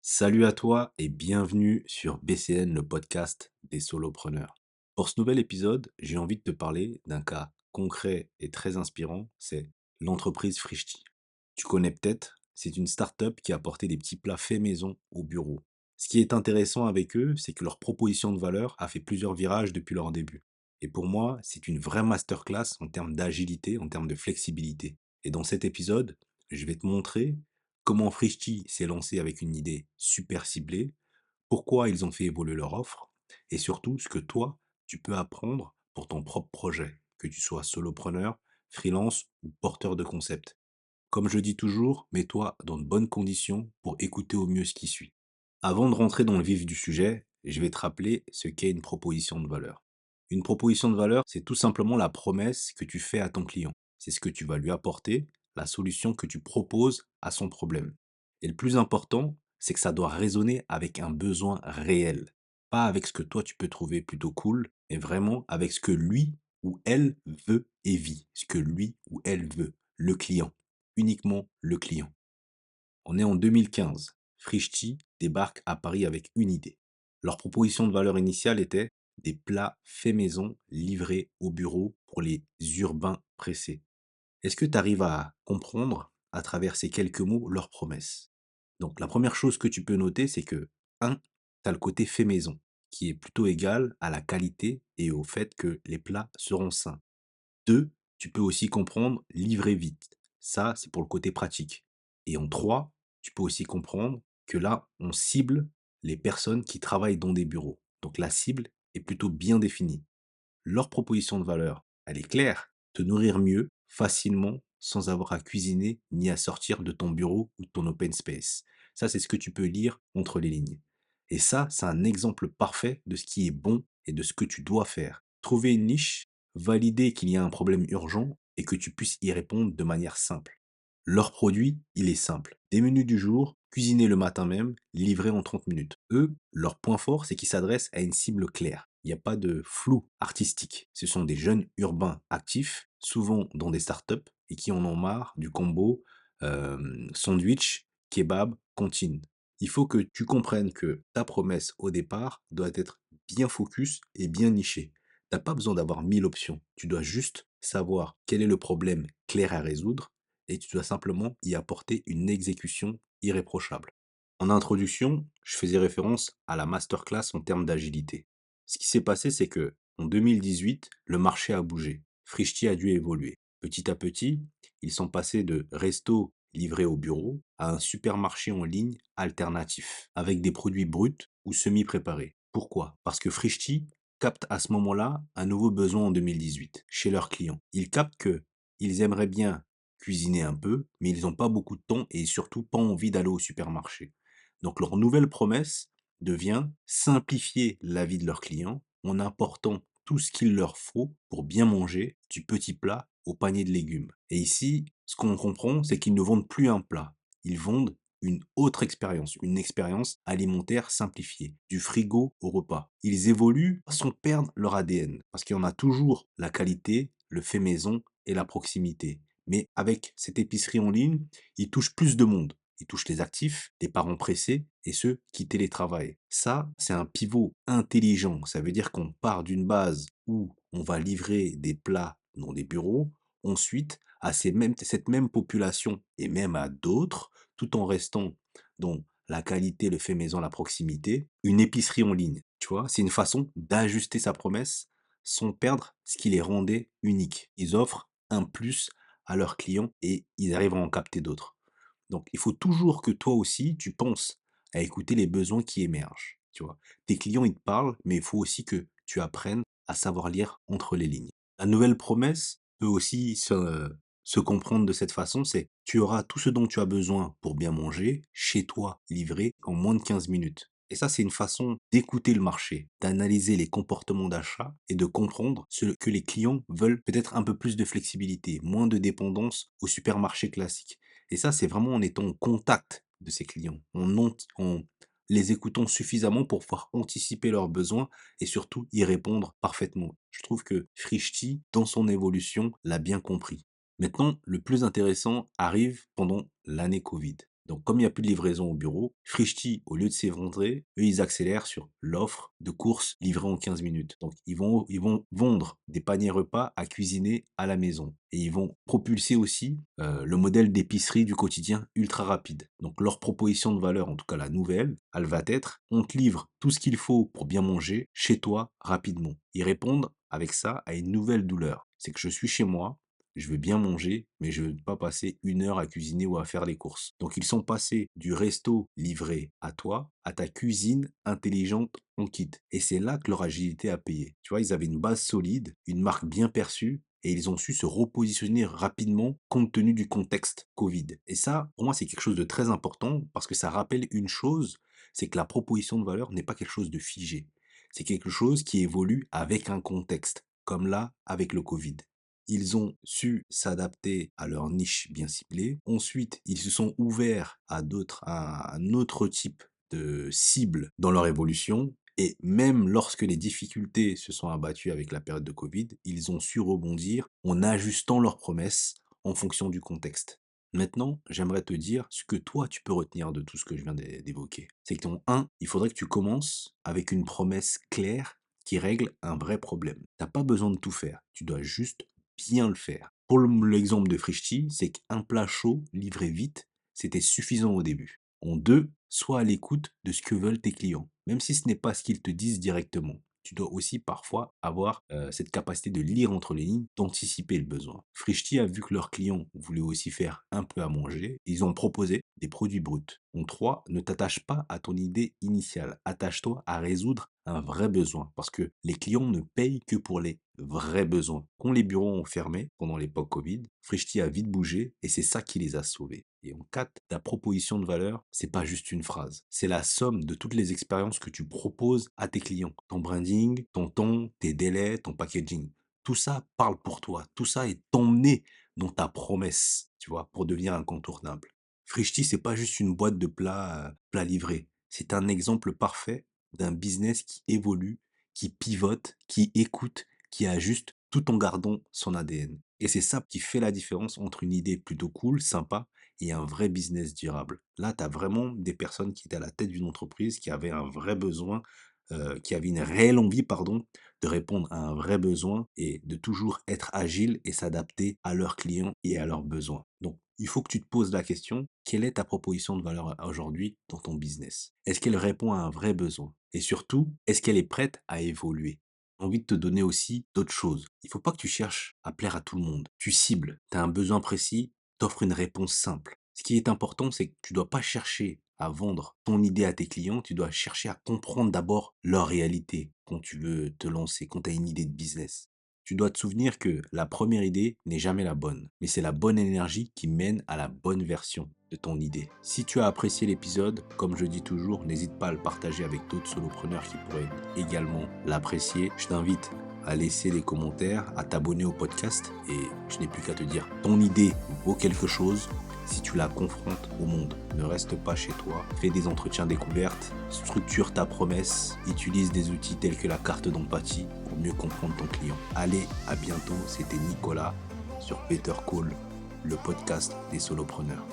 Salut à toi et bienvenue sur BCN, le podcast des solopreneurs. Pour ce nouvel épisode, j'ai envie de te parler d'un cas concret et très inspirant, c'est l'entreprise Frishti. Tu connais peut-être, c'est une start-up qui a apporté des petits plats faits maison au bureau. Ce qui est intéressant avec eux, c'est que leur proposition de valeur a fait plusieurs virages depuis leur début. Et pour moi, c'est une vraie masterclass en termes d'agilité, en termes de flexibilité. Et dans cet épisode, je vais te montrer comment Frishti s'est lancé avec une idée super ciblée, pourquoi ils ont fait évoluer leur offre, et surtout ce que toi, tu peux apprendre pour ton propre projet, que tu sois solopreneur, freelance ou porteur de concept. Comme je dis toujours, mets-toi dans de bonnes conditions pour écouter au mieux ce qui suit. Avant de rentrer dans le vif du sujet, je vais te rappeler ce qu'est une proposition de valeur. Une proposition de valeur, c'est tout simplement la promesse que tu fais à ton client. C'est ce que tu vas lui apporter, la solution que tu proposes à son problème. Et le plus important, c'est que ça doit résonner avec un besoin réel. Pas avec ce que toi tu peux trouver plutôt cool, mais vraiment avec ce que lui ou elle veut et vit. Ce que lui ou elle veut. Le client. Uniquement le client. On est en 2015. Frishti débarque à Paris avec une idée. Leur proposition de valeur initiale était des plats faits maison livrés au bureau pour les urbains pressés. Est-ce que tu arrives à comprendre à travers ces quelques mots leur promesse? Donc la première chose que tu peux noter, c'est que 1, tu as le côté fait maison, qui est plutôt égal à la qualité et au fait que les plats seront sains. 2, tu peux aussi comprendre livrer vite. Ça, c'est pour le côté pratique. Et en 3, tu peux aussi comprendre que là, on cible les personnes qui travaillent dans des bureaux. Donc la cible est plutôt bien définie. Leur proposition de valeur, elle est claire. Te nourrir mieux, facilement, sans avoir à cuisiner ni à sortir de ton bureau ou de ton open space. Ça, c'est ce que tu peux lire entre les lignes. Et ça, c'est un exemple parfait de ce qui est bon et de ce que tu dois faire. Trouver une niche, valider qu'il y a un problème urgent et que tu puisses y répondre de manière simple. Leur produit, il est simple. Des menus du jour, cuisinés le matin même, livrés en 30 minutes. Eux, leur point fort, c'est qu'ils s'adressent à une cible claire. Il n'y a pas de flou artistique. Ce sont des jeunes urbains actifs, souvent dans des startups, et qui en ont marre du combo sandwich, kebab, cantine. Il faut que tu comprennes que ta promesse au départ doit être bien focus et bien nichée. Tu n'as pas besoin d'avoir 1000 options. Tu dois juste savoir quel est le problème clair à résoudre et tu dois simplement y apporter une exécution irréprochable. En introduction, je faisais référence à la masterclass en termes d'agilité. Ce qui s'est passé, c'est que en 2018, le marché a bougé. Frishti a dû évoluer. Petit à petit, ils sont passés de resto livré au bureau à un supermarché en ligne alternatif, avec des produits bruts ou semi-préparés. Pourquoi? Parce que Frishti capte à ce moment-là un nouveau besoin en 2018 chez leurs clients. Ils captent que ils aimeraient bien cuisiner un peu, mais ils n'ont pas beaucoup de temps et surtout pas envie d'aller au supermarché. Donc leur nouvelle promesse devient simplifier la vie de leurs clients en apportant tout ce qu'il leur faut pour bien manger, du petit plat au panier de légumes. Et ici, ce qu'on comprend, c'est qu'ils ne vendent plus un plat, ils vendent une autre expérience, une expérience alimentaire simplifiée, du frigo au repas. Ils évoluent sans perdre leur ADN, parce qu'il y en a toujours la qualité, le fait maison et la proximité. Mais avec cette épicerie en ligne, ils touchent plus de monde. Ils touchent les actifs, les parents pressés et ceux qui télétravaillent. Ça, c'est un pivot intelligent. Ça veut dire qu'on part d'une base où on va livrer des plats dans des bureaux, ensuite à cette même population et même à d'autres, tout en restant dans la qualité, le fait maison, la proximité, une épicerie en ligne. Tu vois, c'est une façon d'ajuster sa promesse sans perdre ce qui les rendait uniques. Ils offrent un plus à leurs clients et ils arrivent à en capter d'autres. Donc, il faut toujours que toi aussi, tu penses à écouter les besoins qui émergent. Tu vois, tes clients, ils te parlent, mais il faut aussi que tu apprennes à savoir lire entre les lignes. La nouvelle promesse peut aussi se comprendre de cette façon, c'est tu auras tout ce dont tu as besoin pour bien manger chez toi, livré en moins de 15 minutes. Et ça, c'est une façon d'écouter le marché, d'analyser les comportements d'achat et de comprendre ce que les clients veulent, peut-être un peu plus de flexibilité, moins de dépendance au supermarché classique. Et ça, c'est vraiment en étant en contact de ces clients, en les écoutant suffisamment pour pouvoir anticiper leurs besoins et surtout y répondre parfaitement. Je trouve que Frishti, dans son évolution, l'a bien compris. Maintenant, le plus intéressant arrive pendant l'année Covid. Donc, comme il n'y a plus de livraison au bureau, Frishti, au lieu de s'effondrer, eux, ils accélèrent sur l'offre de courses livrées en 15 minutes. Donc, ils vont vendre des paniers repas à cuisiner à la maison. Et ils vont propulser aussi le modèle d'épicerie du quotidien ultra rapide. Donc, leur proposition de valeur, en tout cas la nouvelle, elle va être, on te livre tout ce qu'il faut pour bien manger chez toi rapidement. Ils répondent avec ça à une nouvelle douleur. C'est que je suis chez moi, je veux bien manger, mais je ne veux pas passer 1 heure à cuisiner ou à faire les courses. Donc ils sont passés du resto livré à toi, à ta cuisine intelligente en kit. Et c'est là que leur agilité a payé. Tu vois, ils avaient une base solide, une marque bien perçue, et ils ont su se repositionner rapidement compte tenu du contexte Covid. Et ça, pour moi, c'est quelque chose de très important parce que ça rappelle une chose, c'est que la proposition de valeur n'est pas quelque chose de figé. C'est quelque chose qui évolue avec un contexte, comme là avec le Covid. Ils ont su s'adapter à leur niche bien ciblée. Ensuite, ils se sont ouverts à un autre type de cible dans leur évolution. Et même lorsque les difficultés se sont abattues avec la période de Covid, ils ont su rebondir en ajustant leurs promesses en fonction du contexte. Maintenant, j'aimerais te dire ce que toi, tu peux retenir de tout ce que je viens d'évoquer. C'est que il faudrait que tu commences avec une promesse claire qui règle un vrai problème. T'as pas besoin de tout faire, tu dois juste bien le faire. Pour l'exemple de Frishti, c'est qu'un plat chaud livré vite, c'était suffisant au début. En deux, sois à l'écoute de ce que veulent tes clients, même si ce n'est pas ce qu'ils te disent directement. Tu dois aussi parfois avoir cette capacité de lire entre les lignes, d'anticiper le besoin. Frishti a vu que leurs clients voulaient aussi faire un peu à manger. Ils ont proposé des produits bruts. En 3, ne t'attache pas à ton idée initiale. Attache-toi à résoudre un vrai besoin. Parce que les clients ne payent que pour les vrais besoins. Quand les bureaux ont fermé pendant l'époque Covid, Frishti a vite bougé et c'est ça qui les a sauvés. Et en 4, ta proposition de valeur, c'est pas juste une phrase. C'est la somme de toutes les expériences que tu proposes à tes clients. Ton branding, ton ton, tes délais, ton packaging. Tout ça parle pour toi. Tout ça est emmené dans ta promesse, tu vois, pour devenir incontournable. Frishti, c'est pas juste une boîte de plats livrés. C'est un exemple parfait d'un business qui évolue, qui pivote, qui écoute, qui ajuste tout en gardant son ADN. Et c'est ça qui fait la différence entre une idée plutôt cool, sympa, et un vrai business durable. Là, tu as vraiment des personnes qui étaient à la tête d'une entreprise, qui avaient un vrai besoin, qui avaient une réelle envie, pardon, de répondre à un vrai besoin et de toujours être agile et s'adapter à leurs clients et à leurs besoins. Donc, il faut que tu te poses la question, quelle est ta proposition de valeur aujourd'hui dans ton business? Est-ce qu'elle répond à un vrai besoin? Et surtout, est-ce qu'elle est prête à évoluer? J'ai envie de te donner aussi d'autres choses. Il ne faut pas que tu cherches à plaire à tout le monde. Tu cibles, tu as un besoin précis, t'offres une réponse simple. Ce qui est important, c'est que tu ne dois pas chercher à vendre ton idée à tes clients, tu dois chercher à comprendre d'abord leur réalité quand tu veux te lancer, quand tu as une idée de business. Tu dois te souvenir que la première idée n'est jamais la bonne, mais c'est la bonne énergie qui mène à la bonne version de ton idée. Si tu as apprécié l'épisode, comme je dis toujours, n'hésite pas à le partager avec d'autres solopreneurs qui pourraient également l'apprécier. Je t'invite à laisser des commentaires, à t'abonner au podcast et je n'ai plus qu'à te dire, ton idée vaut quelque chose si tu la confrontes au monde. Ne reste pas chez toi, fais des entretiens découvertes, structure ta promesse, utilise des outils tels que la carte d'empathie pour mieux comprendre ton client. Allez, à bientôt, c'était Nicolas sur Better Call, le podcast des solopreneurs.